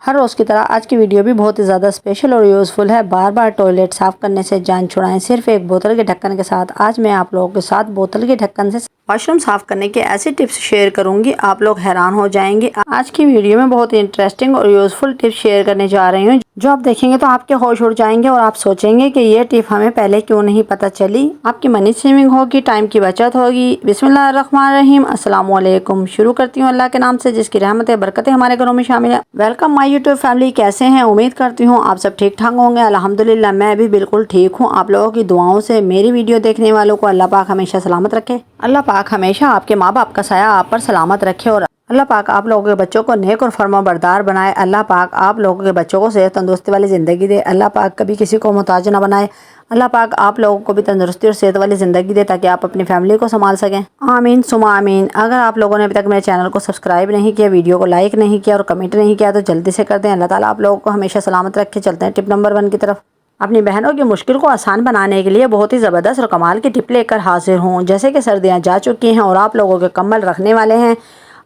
हर रोज़ की तरह आज की वीडियो भी बहुत ही ज़्यादा स्पेशल और यूज़फुल है। बार बार टॉयलेट साफ़ करने से जान छुड़ाएं सिर्फ एक बोतल के ढक्कन के साथ। आज मैं आप लोगों के साथ बोतल के ढक्कन से वॉशरूम साफ़ करने के ऐसे टिप्स शेयर करूंगी, आप लोग हैरान हो जाएंगे। आज की वीडियो में बहुत ही इंटरेस्टिंग और यूज़फुल टिप्स शेयर करने जा रही हूँ, जो आप देखेंगे तो आपके होश उड़ जाएंगे और आप सोचेंगे कि ये टिप हमें पहले क्यों नहीं पता चली। आपकी मनी सेविंग होगी, टाइम की बचत होगी। बिस्मिल्लाहिर्रहमानिर्रहीम, अस्सलाम वालेकुम। शुरू करती हूँ अल्लाह के नाम से जिसकी रहमतें बरकतें हमारे घरों में शामिल है। वेलकम माय यूट्यूब फैमिली, कैसे हैं? उम्मीद करती हूँ आप सब ठीक ठाक होंगे। अल्हम्दुलिल्लाह मैं भी बिल्कुल ठीक हूँ। आप लोगों की दुआओं से मेरी वीडियो देखने वालों को अल्लाह पाक हमेशा सलामत रखे। अल्लाह पाक हमेशा आपके माँ बाप का साया आप पर सलामत रखे और अल्लाह पाक आप लोगों के बच्चों को नेक और फरमाबरदार बनाए। अल्लाह पाक आप लोगों के बच्चों को सेहत तंदुरुस्ती वाली ज़िंदगी दे। अल्लाह पाक कभी किसी को मोहताज ना बनाए। अल्लाह पाक आप लोगों को भी तंदुरुस्ती और सेहत वाली ज़िंदगी दे ताकि आप अपनी फैमिली को संभाल सकें। आमीन सुमा आमीन। अगर आप लोगों ने अभी तक मेरे चैनल को सब्सक्राइब नहीं किया, वीडियो को लाइक नहीं किया और कमेंट नहीं किया तो जल्दी से कर दें। अल्लाह ताला आप लोगों को हमेशा सलामत रखे। चलते हैं टिप नंबर 1 की तरफ। अपनी बहनों की मुश्किल को आसान बनाने के लिए बहुत ही ज़बरदस्त और कमाल की टिप लेकर हाजिर हूँ। जैसे कि सर्दियाँ जा चुकी हैं और आप लोगों के कम्बल रखने वाले हैं,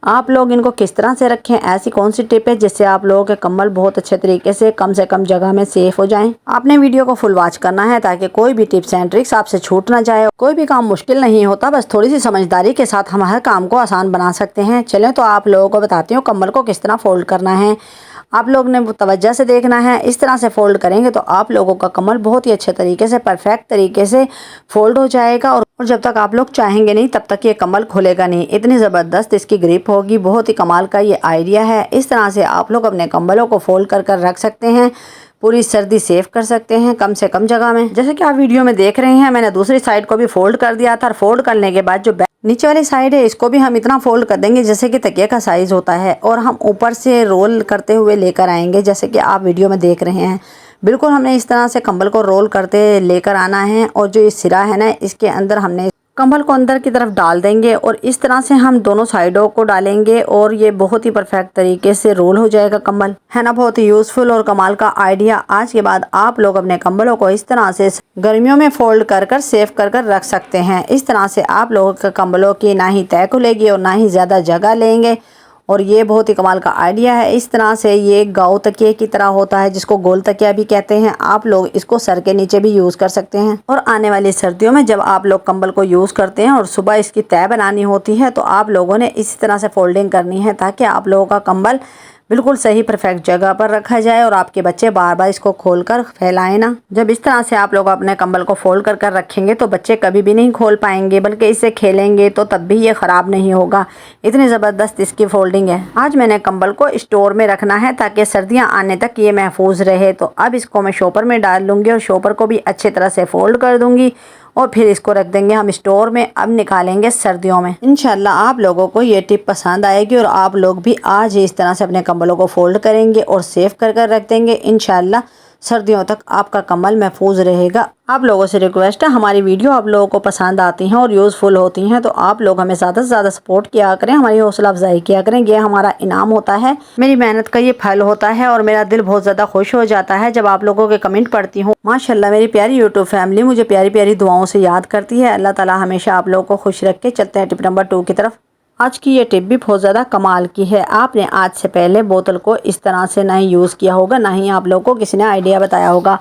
आप लोग इनको किस तरह से रखें, ऐसी कौन सी टिप है जिससे आप लोगों के कम्बल बहुत अच्छे तरीके से कम जगह में सेफ हो जाएं। आपने वीडियो को फुल वॉच करना है ताकि कोई भी टिप्स एंड ट्रिक्स आपसे छूट ना जाए। कोई भी काम मुश्किल नहीं होता, बस थोड़ी सी समझदारी के साथ हम हर काम को आसान बना सकते हैं। चलें तो आप लोगों को बताती हूँ कम्बल को किस तरह फोल्ड करना है। आप लोग ने तवज्जो से देखना है। इस तरह से फोल्ड करेंगे तो आप लोगों का कम्बल बहुत ही अच्छे तरीके से परफेक्ट तरीके से फोल्ड हो जाएगा और जब तक आप लोग चाहेंगे नहीं तब तक ये कम्बल खुलेगा नहीं। इतनी ज़बरदस्त इसकी ग्रिप होगी। बहुत ही कमाल का ये आइडिया है। इस तरह से आप लोग अपने कम्बलों को फोल्ड कर रख सकते हैं। पूरी सर्दी सेव कर सकते हैं कम से कम जगह में। जैसे कि आप वीडियो में देख रहे हैं, मैंने दूसरी साइड को भी फोल्ड कर दिया था और फोल्ड करने के बाद जो नीचे वाली साइड है इसको भी हम इतना फोल्ड कर देंगे जैसे कि तकिया का साइज़ होता है और हम ऊपर से रोल करते हुए लेकर आएंगे जैसे कि आप वीडियो में देख रहे हैं। बिल्कुल हमने इस तरह से कंबल को रोल करते लेकर आना है और जो ये सिरा है ना, इसके अंदर हमने कंबल को अंदर की तरफ डाल देंगे और इस तरह से हम दोनों साइडों को डालेंगे और ये बहुत ही परफेक्ट तरीके से रोल हो जाएगा कम्बल। है ना बहुत ही यूज़फुल और कमाल का आइडिया। आज के बाद आप लोग अपने कंबलों को इस तरह से गर्मियों में फोल्ड कर सेव कर रख सकते हैं। इस तरह से आप लोगों के कंबलों की ना ही तय खुलेगी और ना ही ज़्यादा जगह लेंगे और ये बहुत ही कमाल का आइडिया है। इस तरह से ये गाँव तकिए की तरह होता है जिसको गोल तकिया भी कहते हैं। आप लोग इसको सर के नीचे भी यूज़ कर सकते हैं और आने वाली सर्दियों में जब आप लोग कंबल को यूज़ करते हैं और सुबह इसकी तय बनानी होती है तो आप लोगों ने इसी तरह से फोल्डिंग करनी है ताकि आप लोगों का कंबल बिल्कुल सही परफेक्ट जगह पर रखा जाए और आपके बच्चे बार बार इसको खोलकर फैलाएं ना। जब इस तरह से आप लोग अपने कंबल को फोल्ड कर रखेंगे तो बच्चे कभी भी नहीं खोल पाएंगे, बल्कि इससे खेलेंगे तो तब भी ये ख़राब नहीं होगा। इतनी ज़बरदस्त इसकी फोल्डिंग है। आज मैंने कंबल को स्टोर में रखना है ताकि सर्दियाँ आने तक ये महफूज रहे। तो अब इसको मैं शॉपर में डाल लूँगी और शॉपर को भी अच्छी तरह से फोल्ड कर दूँगी और फिर इसको रख देंगे हम स्टोर में। अब निकालेंगे सर्दियों में। इंशाल्लाह आप लोगों को ये टिप पसंद आएगी और आप लोग भी आज ही इस तरह से अपने कंबलों को फोल्ड करेंगे और सेव कर रख देंगे। इंशाल्लाह सर्दियों तक आपका कंबल महफूज रहेगा। आप लोगों से रिक्वेस्ट है, हमारी वीडियो आप लोगों को पसंद आती हैं और यूज़फुल होती हैं तो आप लोग हमें ज़्यादा से ज़्यादा सपोर्ट किया करें, हमारी हौसला अफजाई किया करें। ये हमारा इनाम होता है, मेरी मेहनत का ये फल होता है और मेरा दिल बहुत ज़्यादा खुश हो जाता है जब आप लोगों के कमेंट पढ़ती हूँ। माशाल्लाह मेरी प्यारी यूट्यूब फैमिली मुझे प्यारी प्यारी दुआओं से याद करती है। अल्लाह ताला हमेशा आप लोगों को खुश रखे। चलते हैं टिप नंबर 2 की तरफ। आज की ये टिप भी बहुत ज़्यादा कमाल की है। आपने आज से पहले बोतल को इस तरह से ना ही यूज़ किया होगा, ना ही आप लोगों को किसी ने आइडिया बताया होगा।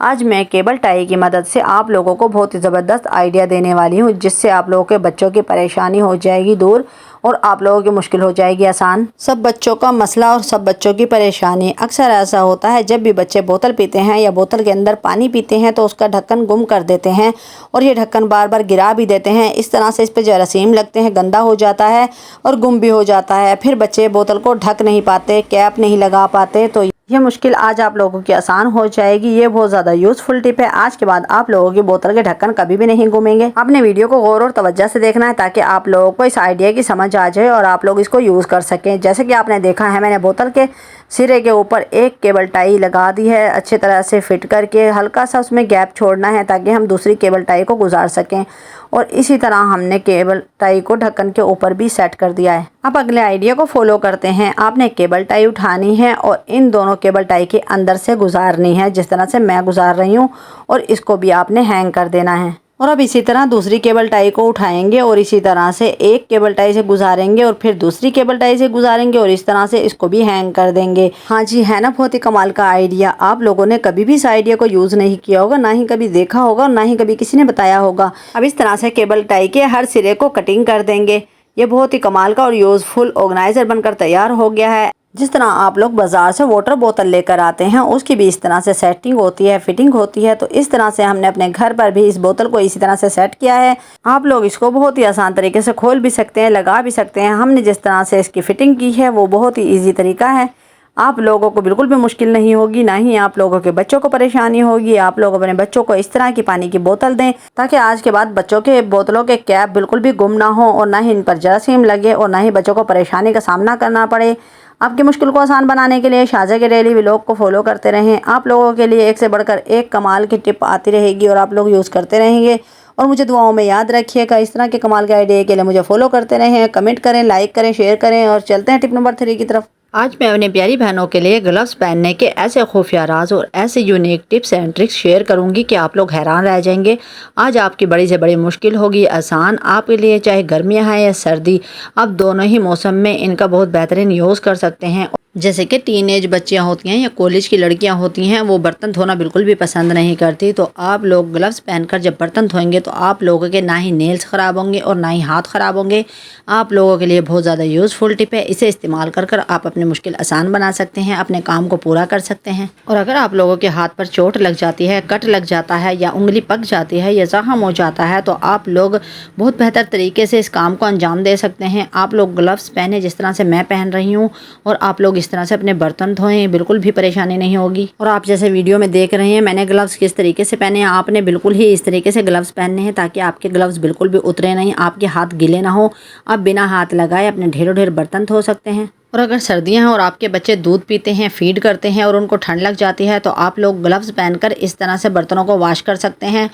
आज मैं केबल टाई की मदद से आप लोगों को बहुत ही ज़बरदस्त आइडिया देने वाली हूँ जिससे आप लोगों के बच्चों की परेशानी हो जाएगी दूर और आप लोगों की मुश्किल हो जाएगी आसान। सब बच्चों का मसला और सब बच्चों की परेशानी अक्सर ऐसा होता है, जब भी बच्चे बोतल पीते हैं या बोतल के अंदर पानी पीते हैं तो उसका ढक्कन गुम कर देते हैं और ये ढक्कन बार बार गिरा भी देते हैं। इस तरह से इस पर जरासीम लगते हैं, गंदा हो जाता है और गुम भी हो जाता है। फिर बच्चे बोतल को ढक नहीं पाते, कैप नहीं लगा पाते। तो ये मुश्किल आज आप लोगों की आसान हो जाएगी। ये बहुत ज़्यादा यूज़फुल टिप है। आज के बाद आप लोगों की बोतल के ढक्कन कभी भी नहीं घूमेंगे। आपने वीडियो को गौर और तवज्जो से देखना है ताकि आप लोगों को इस आइडिया की समझ आ जाए और आप लोग इसको यूज़ कर सकें। जैसे कि आपने देखा है, मैंने बोतल के सिरे के ऊपर एक केबल टाई लगा दी है, अच्छी तरह से फिट करके। हल्का सा उसमें गैप छोड़ना है ताकि हम दूसरी केबल टाई को गुजार सकें और इसी तरह हमने केबल टाई को ढक्कन के ऊपर भी सेट कर दिया है। अब अगले आइडिया को फॉलो करते हैं। आपने केबल टाई उठानी है और इन दोनों केबल टाई के अंदर से गुजारनी है जिस तरह से मैं गुजार रही हूँ और इसको भी आपने हैंग कर देना है। और अब इसी तरह दूसरी केबल टाई को उठाएंगे और इसी तरह से एक केबल टाई से गुजारेंगे और फिर दूसरी केबल टाई से गुजारेंगे और इस तरह से इसको भी हैंग कर देंगे। हाँ जी, है ना बहुत ही कमाल का आइडिया। आप लोगों ने कभी भी इस आइडिया को यूज़ नहीं किया होगा, ना ही कभी देखा होगा और ना ही कभी किसी ने बताया होगा। अब इस तरह से केबल टाई के हर सिरे को कटिंग कर देंगे। ये बहुत ही कमाल का और यूज़फुल ऑर्गेनाइजर बनकर तैयार हो गया है। जिस तरह आप लोग बाजार से वाटर बोतल लेकर आते हैं उसकी भी इस तरह से सेटिंग होती है, फिटिंग होती है, तो इस तरह से हमने अपने घर पर भी इस बोतल को इसी तरह से सेट किया है। आप लोग इसको बहुत ही आसान तरीके से खोल भी सकते हैं, लगा भी सकते हैं। हमने जिस तरह से इसकी फिटिंग की है वो बहुत ही ईजी तरीका है। आप लोगों को बिल्कुल भी मुश्किल नहीं होगी, ना ही आप लोगों के बच्चों को परेशानी होगी। आप लोग अपने बच्चों को इस तरह की पानी की बोतल दें ताकि आज के बाद बच्चों के बोतलों के कैप बिल्कुल भी गुम ना हो और ना ही इन पर जरासीम लगे और ना ही बच्चों को परेशानी का सामना करना पड़े। आपकी मुश्किल को आसान बनाने के लिए शाहज़ा के डेली व्लॉग को फॉलो करते रहें। आप लोगों के लिए एक से बढ़कर एक कमाल की टिप आती रहेगी और आप लोग यूज़ करते रहेंगे और मुझे दुआओं में याद रखिएगा। इस तरह के कमाल के आइडिया के लिए मुझे फॉलो करते रहें, कमेंट करें, लाइक करें, शेयर करें और चलते हैं टिप नंबर 3 की तरफ। आज मैं अपनी प्यारी बहनों के लिए ग्लव्स पहनने के ऐसे खुफिया राज और ऐसे unique tips and tricks share करूंगी कि आप लोग हैरान रह जाएंगे। आज आपकी बड़ी से बड़ी मुश्किल होगी आसान आपके लिए, चाहे गर्मियां हैं या सर्दी, आप दोनों ही मौसम में इनका बहुत बेहतरीन यूज़ कर सकते हैं। जैसे कि टीनेज बच्चियां होती हैं या कॉलेज की लड़कियां होती हैं, वो बर्तन धोना बिल्कुल भी पसंद नहीं करती, तो आप लोग ग्लव्स पहनकर जब बर्तन धोएंगे तो आप लोगों के ना ही नेल्स ख़राब होंगे और ना ही हाथ ख़राब होंगे। आप लोगों के लिए बहुत ज़्यादा यूज़फुल टिप है। इसे इस्तेमाल कर कर आप अपनी मुश्किल आसान बना सकते हैं, अपने काम को पूरा कर सकते हैं। और अगर आप लोगों के हाथ पर चोट लग जाती है, कट लग जाता है या उंगली पक जाती है या जख्म हो जाता है, तो आप लोग बहुत बेहतर तरीके से इस काम को अंजाम दे सकते हैं। आप लोग ग्लव्स पहने जिस तरह से मैं पहन रही हूँ और आप लोग इस तरह से अपने बर्तन धोएं, बिल्कुल भी परेशानी नहीं होगी। और आप जैसे वीडियो में देख रहे हैं मैंने ग्लव्स किस तरीके से पहने हैं, आपने बिल्कुल ही इस तरीके से ग्लव्स पहनने हैं ताकि आपके ग्लव्स बिल्कुल भी उतरे नहीं, आपके हाथ गीले ना हो। आप बिना हाथ लगाए अपने ढेरों ढेर बर्तन धो सकते हैं। और अगर सर्दियां हैं और आपके बच्चे दूध पीते हैं, फीड करते हैं और उनको ठंड लग जाती है, तो आप लोग ग्लव्स पहनकर इस तरह से बर्तनों को वॉश कर सकते हैं।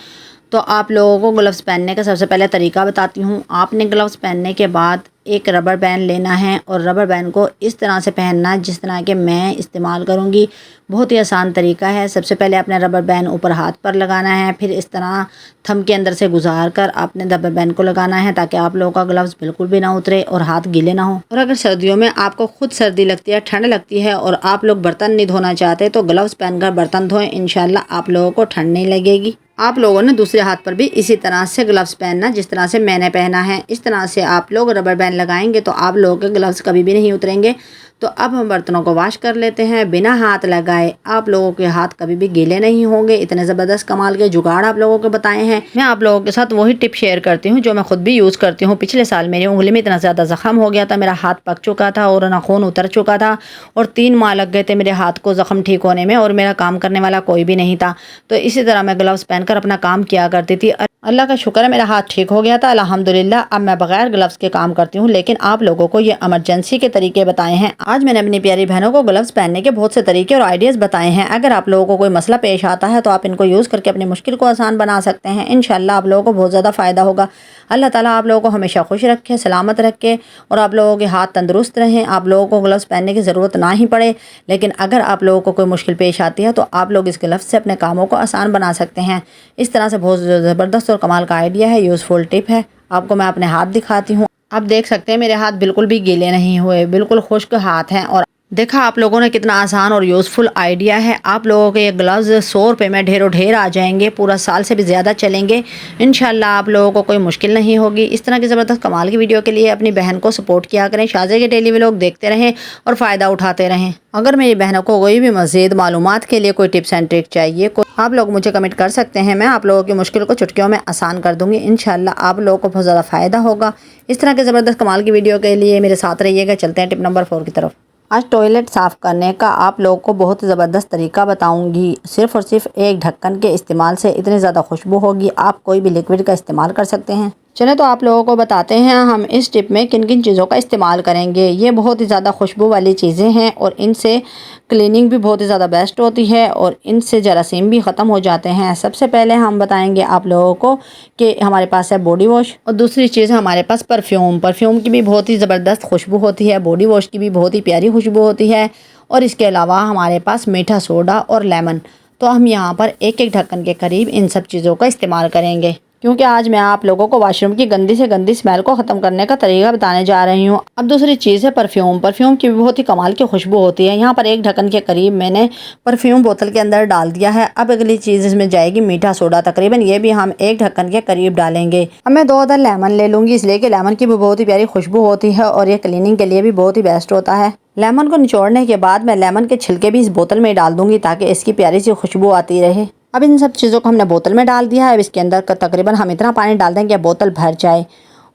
तो आप लोगों को ग्लव्स पहनने का सबसे पहले तरीका बताती हूँ। आपने ग्लव्स पहनने के बाद एक रबर बैंड लेना है और रबर बैंड को इस तरह से पहनना है जिस तरह के मैं इस्तेमाल करूँगी। बहुत ही आसान तरीका है। सबसे पहले आपने रबर बैंड ऊपर हाथ पर लगाना है, फिर इस तरह थंब के अंदर से गुजार कर आपने रबर बैंड को लगाना है ताकि आप लोगों का ग्लव्स बिल्कुल भी ना उतरे और हाथ गीले ना हो। और अगर सर्दियों में आपको खुद सर्दी लगती है, ठंड लगती है और आप लोग बर्तन नहीं धोना चाहते, तो ग्लव्स पहनकर बर्तन धोएं, इंशाल्लाह आप लोगों को ठंड नहीं लगेगी। आप लोगों ने दूसरे हाथ पर भी इसी तरह से ग्लव्स पहनना जिस तरह से मैंने पहना है। इस तरह से आप लोग रबर बैंड लगाएंगे तो आप लोगों के ग्लव्स कभी भी नहीं उतरेंगे। तो अब हम बर्तनों को वॉश कर लेते हैं बिना हाथ लगाए। आप लोगों के हाथ कभी भी गीले नहीं होंगे। इतने ज़बरदस्त कमाल के जुगाड़ आप लोगों को बताए हैं। मैं आप लोगों के साथ वही टिप शेयर करती हूँ जो मैं खुद भी यूज़ करती हूँ। पिछले साल मेरी उंगली में इतना ज़्यादा ज़ख्म हो गया था, मेरा हाथ पक चुका था और नाखून उतर चुका था और 3 माह लग गए थे मेरे हाथ को ज़ख्म ठीक होने में और मेरा काम करने वाला कोई भी नहीं था। तो इसी तरह मैं ग्लव्स पहनकर अपना काम किया करती थी। अल्लाह का शुक्र है मेरा हाथ ठीक हो गया था अल्हम्दुलिल्लाह। अब मैं बगैर ग्लव्स के काम करती हूँ, लेकिन आप लोगों को ये इमरजेंसी के तरीके बताए हैं। आज मैंने अपनी प्यारी बहनों को ग्लव्स पहनने के बहुत से तरीके और आइडियाज़ बताए हैं। अगर आप लोगों को कोई मसला पेश आता है तो आप इनको यूज़ करके अपनी मुश्किल को आसान बना सकते हैं। इंशाल्लाह आप लोगों को बहुत ज़्यादा फ़ायदा होगा। अल्लाह ताला आप लोगों को हमेशा खुश रखे, सलामत रखे और आप लोगों के हाथ तंदुरुस्त रहें। आप लोगों को ग्लव्स पहनने की ज़रूरत ना ही पड़े, लेकिन अगर आप लोगों को कोई मुश्किल पेश आती है तो आप लोग इस ग्लव्स से अपने कामों को आसान बना सकते हैं। इस तरह से बहुत ज़बरदस्त और कमाल का आइडिया है, यूज़फुल टिप है। आपको मैं अपने हाथ दिखाती हूँ। आप देख सकते हैं मेरे हाथ बिल्कुल भी गीले नहीं हुए, बिल्कुल खुश्क हाथ हैं। और देखा आप लोगों ने कितना आसान और यूज़फुल आइडिया है। आप लोगों के ये ग्लव्स 100 रुपये में ढेरों ढेर आ जाएंगे, पूरा साल से भी ज़्यादा चलेंगे। इंशाल्लाह आप लोगों को कोई मुश्किल नहीं होगी। इस तरह की ज़बरदस्त कमाल की वीडियो के लिए अपनी बहन को सपोर्ट किया करें। शाहज़ा के डेली व्लॉग देखते रहें और फ़ायदा उठाते रहें। अगर मेरी बहनों को कोई भी मज़ीद मालूमात के लिए कोई टिप्स एंड ट्रिक चाहिए, आप लोग मुझे कमेंट कर सकते हैं। मैं आप लोगों की मुश्किल को चुटकियों में आसान कर दूंगी। इंशाल्लाह आप लोगों को बहुत ज़्यादा फ़ायदा होगा। इस तरह के ज़बरदस्त कमाल की वीडियो के लिए मेरे साथ रहिएगा। चलते हैं टिप नंबर 4 की तरफ। आज टॉयलेट साफ़ करने का आप लोगों को बहुत ही ज़बरदस्त तरीका बताऊंगी। सिर्फ़ और सिर्फ एक ढक्कन के इस्तेमाल से इतनी ज़्यादा खुशबू होगी, आप कोई भी लिक्विड का इस्तेमाल कर सकते हैं। चलें तो आप लोगों को बताते हैं हम इस टिप में किन किन चीज़ों का इस्तेमाल करेंगे। ये बहुत ही ज़्यादा खुशबू वाली चीज़ें हैं और इनसे क्लीनिंग भी बहुत ही ज़्यादा बेस्ट होती है और इनसे जरासीम भी ख़त्म हो जाते हैं। सबसे पहले हम बताएंगे आप लोगों को कि हमारे पास है बॉडी वॉश और दूसरी चीज़ हमारे पास परफ्यूम की भी बहुत ही ज़बरदस्त खुशबू होती है, बॉडी वॉश की भी बहुत ही प्यारी खुशबू होती है। और इसके अलावा हमारे पास मीठा सोडा और लेमन। तो हम यहाँ पर एक एक ढक्कन के करीब इन सब चीज़ों का इस्तेमाल करेंगे क्योंकि आज मैं आप लोगों को वॉशरूम की गंदी से गंदी स्मेल को ख़त्म करने का तरीका बताने जा रही हूँ। अब दूसरी चीज़ है परफ्यूम। परफ्यूम की भी बहुत ही कमाल की खुशबू होती है। यहाँ पर एक ढक्कन के करीब मैंने परफ्यूम बोतल के अंदर डाल दिया है। अब अगली चीज़ इसमें जाएगी मीठा सोडा, तकरीबन ये भी हम एक ढक्कन के करीब डालेंगे। अब मैं 2 अदर लेमन ले लूँगी, इसलिए कि लेमन की भी बहुत ही प्यारी खुशबू होती है और ये क्लीनिंग के लिए भी बहुत ही बेस्ट होता है। लेमन को निचोड़ने के बाद मैं लेमन के छिलके भी इस बोतल में डाल दूँगी ताकि इसकी प्यारी सी खुशबू आती रहे। अब इन सब चीज़ों को हमने बोतल में डाल दिया है। अब इसके अंदर तकरीबन हम इतना पानी डाल दें कि बोतल भर जाए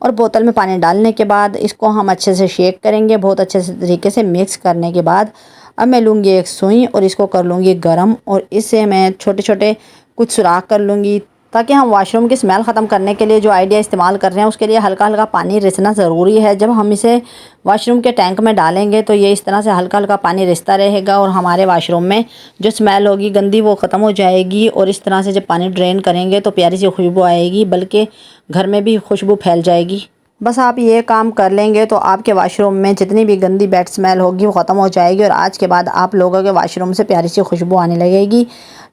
और बोतल में पानी डालने के बाद इसको हम अच्छे से शेक करेंगे। बहुत अच्छे से तरीके से मिक्स करने के बाद अब मैं लूँगी एक सुई और इसको कर लूँगी गर्म और इससे मैं छोटे छोटे कुछ सुराख कर लूँगी ताकि हम वॉशरूम की स्मेल ख़त्म करने के लिए जो आइडिया इस्तेमाल कर रहे हैं उसके लिए हल्का हल्का पानी रिसना ज़रूरी है। जब हम इसे वॉशरूम के टैंक में डालेंगे तो ये इस तरह से हल्का हल्का पानी रिसता रहेगा और हमारे वॉशरूम में जो स्मेल होगी गंदी वो ख़त्म हो जाएगी। और इस तरह से जब पानी ड्रेन करेंगे तो प्यारी सी खुशबू आएगी, बल्कि घर में भी खुशबू फैल जाएगी। बस आप ये काम कर लेंगे तो आपके वॉशरूम में जितनी भी गंदी बैड स्मेल होगी वो ख़त्म हो जाएगी और आज के बाद आप लोगों के वॉशरूम से प्यारी सी खुशबू आने लगेगी।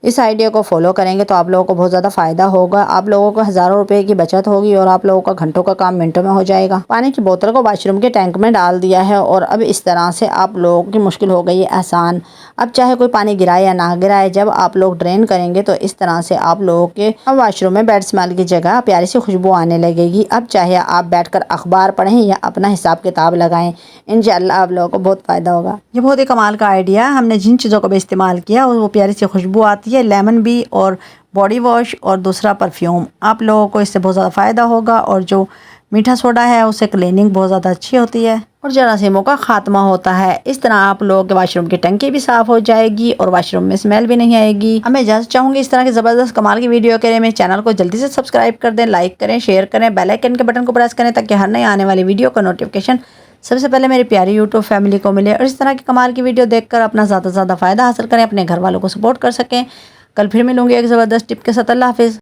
इस आइडिया को फॉलो करेंगे तो आप लोगों को बहुत ज़्यादा फ़ायदा होगा। आप लोगों को हज़ारों रुपए की बचत होगी और आप लोगों का घंटों का काम मिनटों में हो जाएगा। पानी की बोतल को वॉशरूम के टैंक में डाल दिया है और अब इस तरह से आप लोगों की मुश्किल हो गई है आसान। अब चाहे कोई पानी गिराए या ना गिराए, जब आप लोग ड्रेन करेंगे तो इस तरह से आप लोगों के अब वॉशरूम में बैड स्मेल की जगह प्यारी सी खुशबू आने लगेगी। अब चाहे आप बैठकर अखबार पढ़ें या अपना हिसाब किताब लगाएं, इंशाल्लाह आप लोगों को बहुत फ़ायदा होगा। ये बहुत ही कमाल का आइडिया है। हमने जिन चीज़ों को भी इस्तेमाल किया वो प्यारी सी खुशबू आती है, लेमन भी और बॉडी वॉश और दूसरा परफ्यूम। आप लोगों को इससे बहुत ज़्यादा फ़ायदा होगा और जो मीठा सोडा है उससे क्लीनिंग बहुत ज़्यादा अच्छी होती है और जरासीमों का खात्मा होता है। इस तरह आप लोगों के वॉशरूम की टंकी भी साफ़ हो जाएगी और वॉशरूम में स्मेल भी नहीं आएगी। मैं इजाज़त चाहूँगी इस तरह की ज़बरदस्त कमाल की वीडियो के लिए मेरे चैनल को जल्दी से सब्सक्राइब कर दें, लाइक करें, शेयर करें, बेल आइकन के बटन को प्रेस करें ताकि हर नई आने वाली वीडियो का नोटिफिकेशन सबसे पहले मेरी प्यारी यूट्यूब फैमिली को मिले और इस तरह की कमाल की वीडियो देखकर अपना ज़्यादा से ज़्यादा फ़ायदा हासिल करें, अपने घर वालों को सपोर्ट कर सकें। कल फिर मिलूंगी एक ज़बरदस्त टिप के साथ। अल्लाह हाफिज़।